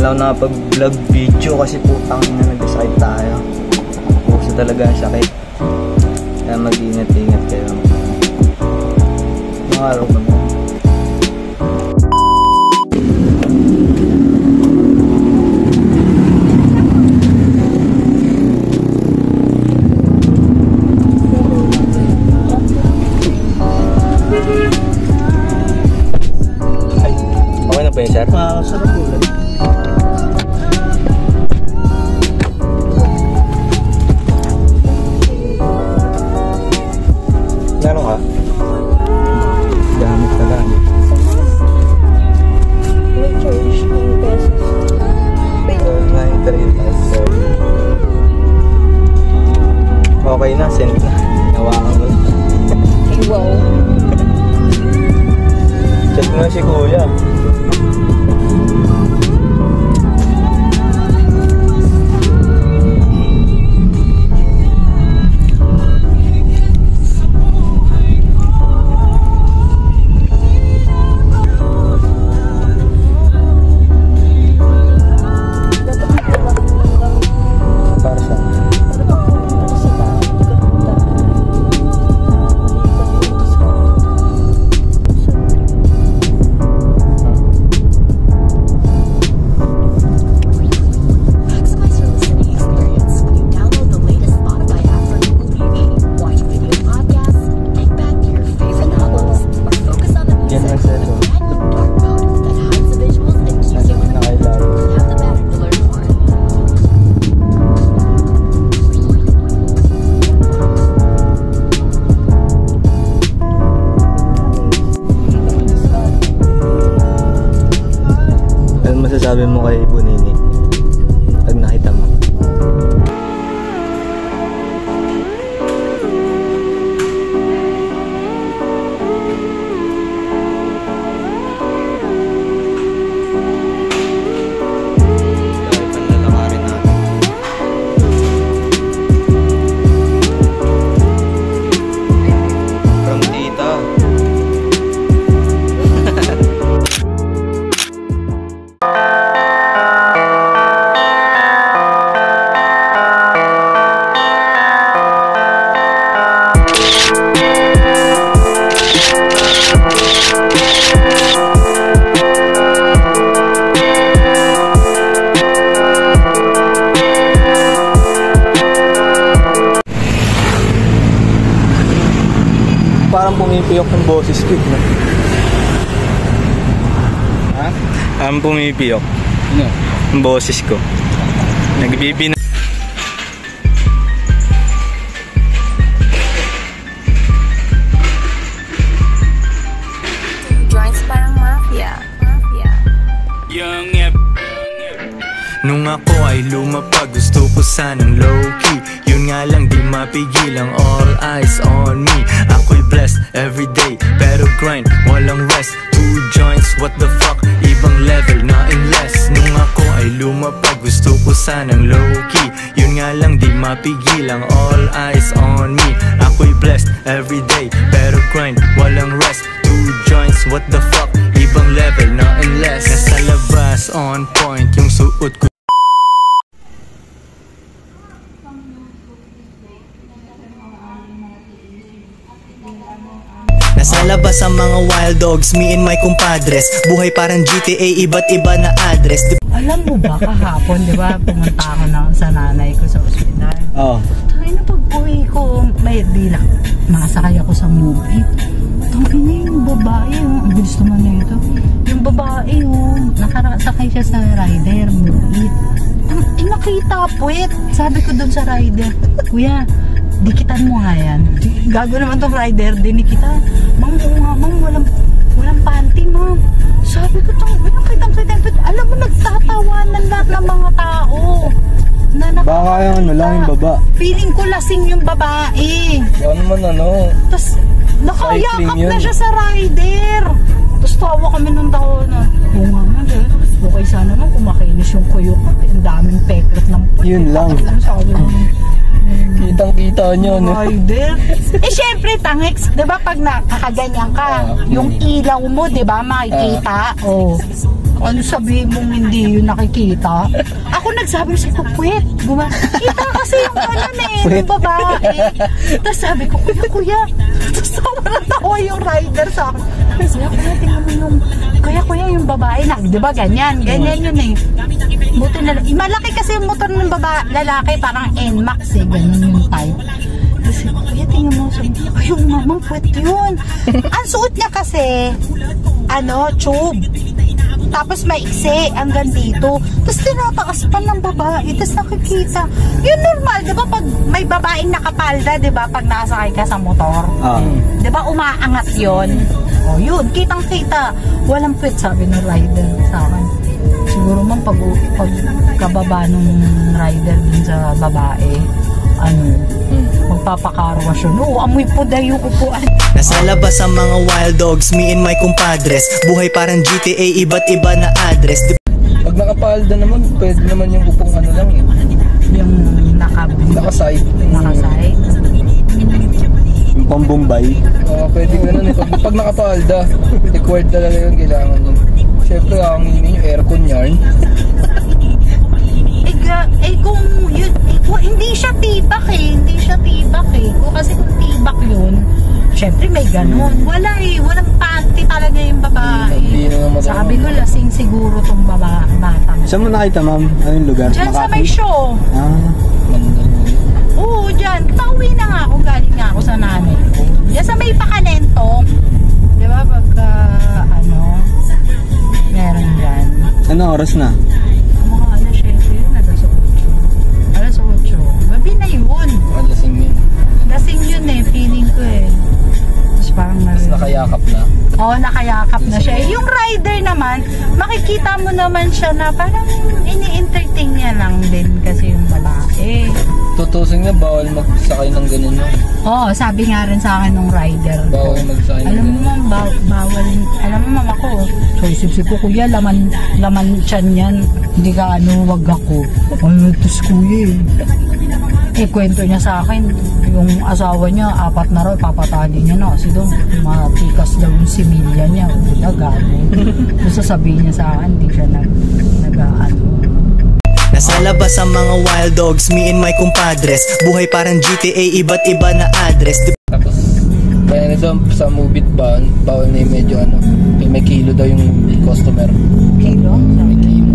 lang nakapag-vlog video kasi putang na nagkasakit tayo. Puso talaga ang sakit. Kaya mag-ingat-ingat kayo. Mga araw naman. Sir? Sarap ulan. Gano'n ka? Gamit ka lang. May charge 9 pesos. 9 pesos. Okay na, send na. Nawakan ko. Hey, wow. Chat mo na si Kuya. Sabi mo kay Bunini pag nakita mo. From Tita. Parang pumipiyok yung boses ko, no? Ha? Parang pumipiyok. Ano? Yung boses ko. Nagbibina. Joints parang mafia. Young nung ako ay lumapag, gusto ko sanang low-key. Yun nga lang di mapigil ang all eyes on me. Ako'y blessed everyday, pero grind, walang rest. 2 joints, what the fuck, ibang level, nothing less. Nung ako ay lumapag, gusto ko sanang low-key. Yun nga lang di mapigil ang all eyes on me. Ako'y blessed everyday, pero grind, walang rest. 2 joints, what the fuck, ibang level, nothing less. Nasa labas, on point, yung suot ko. Nasa labas ang mga wild dogs, me and my compadres. Buhay parang GTA, iba't iba na address. Alam mo ba kahapon, di ba, pumunta ako sa nanay ko sa ospital. Oo. Tayo na pag-uwi ko, may bilang, makasakay ako sa movie. Tangin na yung babae, ang gusto mo na ito. Yung babae, nakasakay siya sa rider, movie. Nakita puwet. Sabi ko dun sa rider, kuya, dikitan mo nga yan. Gago naman tong rider, dinikita. Ma'am, walang panty, ma'am. Sabi ko, nakita. Alam mo, nagtatawanan lahat ng mga tao. Baka yung lang yung baba. Feeling ko lasing yung babae. Ano man Tapos, nakayakap na siya sa rider. Tapos tawa kami nung tao na, oo nga man, okay sana naman kung makinis yung kuyo ko. Ang daming peklat ng puti. Yun lang. Kitang-kita nyo, no? Rider. Syempre, tangex, di ba pag nakakaganyan ka, yung ilaw mo, di ba, makikita. Ano sabihin mong hindi yun nakikita? Ako nagsabi sa puwet. Kita kasi yung yung babae. Tapos sabi ko, kuya. Tapos tawa yung rider sa akin. Kuya, tingnan mo yung, kuya yung babae na, di ba ganyan yun eh. Buti na, malaki kasi yung motor ng lalaki, parang NMAX eh, ganun yung type. Kasi, kuya, tingnan mo, yung mamang puwet yun. Ang suot niya kasi, tube. Tapos maiksi hanggang dito. Tapos tinataas pa ng babae. Tapos nakikita. Yun normal, di ba? Pag may babaeng nakapalda, di ba? Pag nakasakay ka sa motor. Di ba? Umaangat yun. O yun, kitang-kita. Walang puwet, sabi ng rider sa akin. Siguro man pag kababa nung rider dun sa babae, magpapakarwas yun. Amoy puda yung upuan. Nasa labas ang mga wild dogs, me and my compadres. Buhay parang GTA, iba't iba na address. Pag nakapalda naman, pwede naman yung upong lang eh. Yung nakasay. Yung pambombay. Pwede ganun eh. Pag nakapalda, required talaga yun, kailangan yun. Siyempre, ang aircon yarn. Kung hindi siya tibak eh. Kung kasi kung tibak yun, syempre may ganun. Walang panty talaga yung babae. Sabi ko, lasing siguro tong batang. Saan mo nakita, ma'am? Anong lugar? Diyan sa may show. Oo, dyan. Pauwi na nga ako, galing nga ako sa nanay ko. Diyan sa may Pakalentong. Di ba, pagka, meron dyan. Anong oras na? Gabi na yun. Lasing yun eh, feeling ko eh. Tapos parang nakayakap na? Oo, nakayakap na siya. Yung rider naman, makikita mo naman siya na parang ini-entertain niya lang din kasi yung babae. Tutusin niya, bawal magsakay ng ganun no? Oo, sabi nga rin sa akin ng rider. Bawal magsakay ng ganun. Alam mo bawal. Alam mo mama ko, so isip ko, kuya, laman tiyan yan. Hindi ka wag ako. Tus kuya eh. Kwento niya sa akin, yung asawa niya, 4 na raw, papatali niya na. Kasi doon, matikas daw yung similya niya. Gago. Gusto sabihin niya sa akin, hindi siya Nasa labas ang mga wild dogs, me and my compadres. Buhay parang GTA, iba't iba na address. Tapos, kaya nito sa Mubit ba, bawal na yung medyo may kilo daw yung customer. Kilo? May kilo.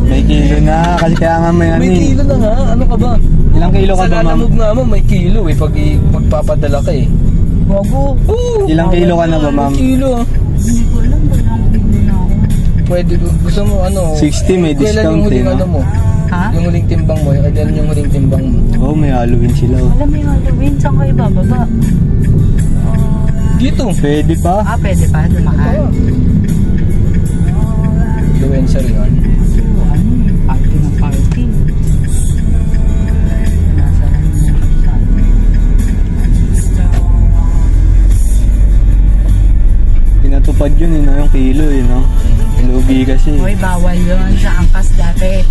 May kilo na, kasi kaya nga may May kilo na nga, ano ka ba? Ilang kilo ka ba, ma'am? Sa lalamog nga mo, may kilo eh, pag magpapadala ka eh. Bago. Ilang kilo ka na ba, ma'am? May kilo ah. Hindi ko alam, ilang kilo na ako. Pwede, gusto mo 60, may discount eh, no? Ha? Yung huling timbang mo, kailan yung huling timbang mo? Oo, may Halloween sila. Alam mo yung Halloween, saan kayo bababa? Dito. Pwede pa? Pwede pa, dumaan. Influencer yun. Party ng party. Pinatupad yun, yung kilo, no? Lugi kasi. Hoy, bawal yun sa angkas dati.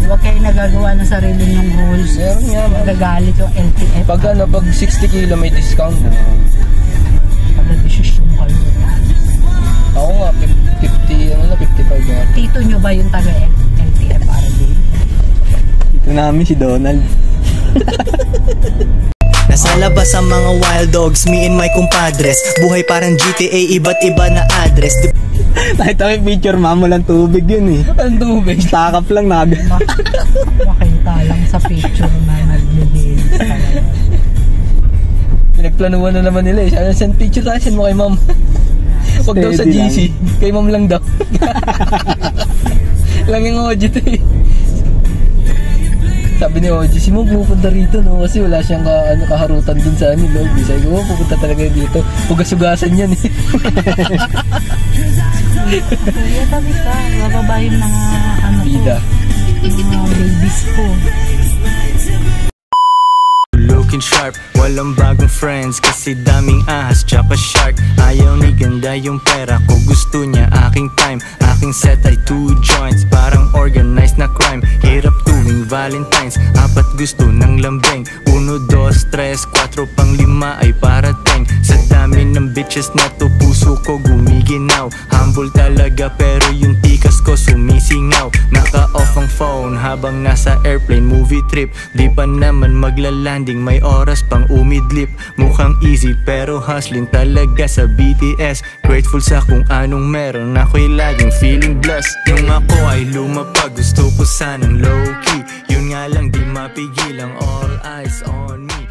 Huwag kayo nagagawa ng sarili ng rules. Meron nga, magagalit yung LTF. Pag 60 kilo may discount. Pag-desisyon kayo. Ako nga, 55 nga. Tito nyo ba yung taga-LTF RD? Ito namin si Donald. Nasa labas ang mga wild dogs, me and my compadres. Buhay parang GTA, iba't iba na address. Nakita may picture, ma'am, walang tubig yun eh. Ang tubig? Takap lang Makita lang sa picture na naglilin. Pinagplanuhan na naman nila eh. Send picture tayo, send mo kay ma'am. Huwag daw sa GC, kay ma'am lang daw. Lang yung OG to eh. Sabi ni OG, si ma'am pupunta rito no, kasi wala siyang kaharutan dun sa loob. Sabi ko, pupunta talaga dito. Hugas-hugasan yan eh. Kuya, tabi ka. Bababa yung mga Bida. Mga babies ko. Looking sharp, walang bagong friends kasi daming ahas tsaka shark. Ayaw ni ganda yung pera ko, gusto niya aking time. Aking set ay 2 joints, parang organized na crime. Hirap tuwing Valentine's, 4 gusto ng lambeng. 1, 2, 3, 4 pang 5 ay parating. Sa dami ng bitches na to, puso ko gumigil. giginaw. Humble talaga pero yung tikas ko sumisingaw. Naka-off ang phone habang nasa airplane movie trip. Di pa naman maglalanding, may oras pang umidlip. Mukhang easy pero hustling talaga sa BTS. Grateful sa kung anong meron, ako'y laging feeling blessed. Nung ako ay lumapag, gusto ko sanang low-key. Yun nga lang di mapigil ang all eyes on me.